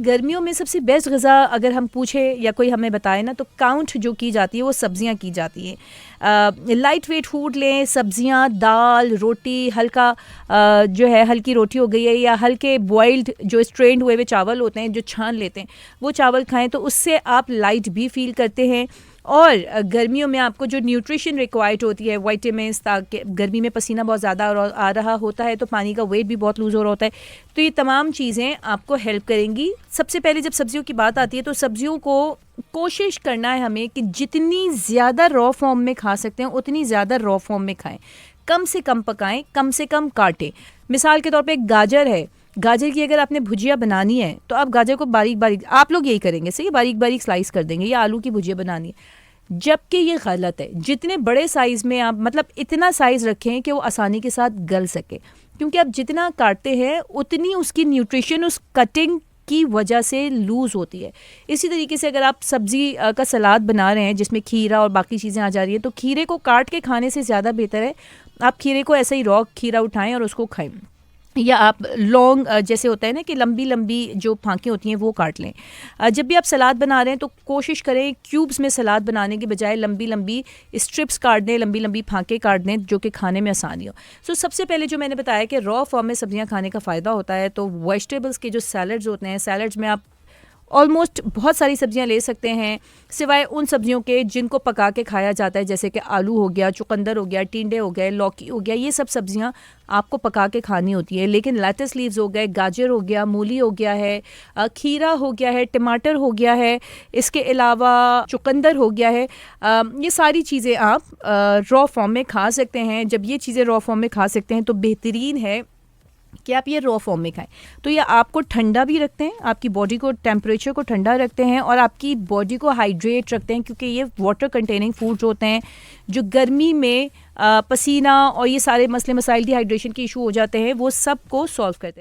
गर्मियों में सबसे बेस्ट ग़िज़ा अगर हम पूछे या कोई हमें बताए ना, तो काउंट जो की जाती है वो सब्ज़ियाँ की जाती हैं। लाइट वेट फूड लें, सब्ज़ियाँ, दाल, रोटी, हल्का जो है हल्की रोटी हो गई है, या हल्के बॉइल्ड जो स्ट्रेंड हुए हुए चावल होते हैं जो छान लेते हैं वो चावल खाएं, तो उससे आप लाइट भी फील करते हैं। और गर्मियों में आपको जो न्यूट्रिशन रिक्वायर्ड होती है, विटामिन्स, ताकि गर्मी में पसीना बहुत ज़्यादा आ रहा होता है तो पानी का वेट भी बहुत लूज़ हो रहा होता है, तो ये तमाम चीज़ें आपको हेल्प करेंगी। सबसे पहले जब सब्जियों की बात आती है तो सब्जियों को कोशिश करना है हमें कि जितनी ज़्यादा रॉ फॉर्म में खा सकते हैं उतनी ज़्यादा रॉ फॉर्म में खाएं, कम से कम पकाएं, कम से कम काटें। मिसाल के तौर पे एक गाजर है, गाजर की अगर आपने भुजिया बनानी है तो आप गाजर को बारीक बारीक, आप लोग यही करेंगे सही, बारीक बारीक स्लाइस कर देंगे, या आलू की भुजिया बनानी है, जबकि ये गलत है। जितने बड़े साइज़ में आप, मतलब इतना साइज़ रखें कि वो आसानी के साथ गल सके, क्योंकि आप जितना काटते हैं उतनी उसकी न्यूट्रिशन उस कटिंग की वजह से लूज़ होती है। इसी तरीके से अगर आप सब्ज़ी का सलाद बना रहे हैं जिसमें खीरा और बाकी चीज़ें आ जा रही है, तो खीरे को काट के खाने से ज़्यादा बेहतर है आप खीरे को ऐसे ही रॉ खीरा उठाएं और उसको खाएं, या आप लॉन्ग जैसे होता है ना कि लंबी लंबी जो फांकें होती हैं वो काट लें। जब भी आप सलाद बना रहे हैं तो कोशिश करें क्यूब्स में सलाद बनाने के बजाय लंबी लंबी स्ट्रिप्स काट दें, लंबी लंबी फांकें काट दें, जो कि खाने में आसानी हो। सो सबसे पहले जो मैंने बताया कि रॉ फॉर्म में सब्जियां खाने का फ़ायदा होता है, तो वेजिटेबल्स के जो सैलड्स होते हैं, सैलड्स में आप ऑलमोस्ट बहुत सारी सब्जियां ले सकते हैं, सिवाय उन सब्जियों के जिनको पका के खाया जाता है, जैसे कि आलू हो गया, चुकंदर हो गया, टिंडे हो गए, लौकी हो गया, ये सब सब्जियां आपको पका के खानी होती है। लेकिन लेट्स लीव्स हो गए, गाजर हो गया, मूली हो गया है, खीरा हो गया है, टमाटर हो गया है, इसके अलावा चुकंदर हो गया है, ये सारी चीज़ें आप रॉ फॉर्म में खा सकते हैं। जब ये चीज़ें रॉ फॉर्म में खा सकते हैं तो बेहतरीन है कि आप ये रॉ फॉर्म में खाएं। तो ये आपको ठंडा भी रखते हैं, आपकी बॉडी को टेम्परेचर को ठंडा रखते हैं और आपकी बॉडी को हाइड्रेट रखते हैं, क्योंकि ये वाटर कंटेनिंग फूड्स होते हैं जो गर्मी में पसीना और ये सारे मसले मसाइल, डिहाइड्रेशन के इशू हो जाते हैं, वो सब को सॉल्व करते हैं।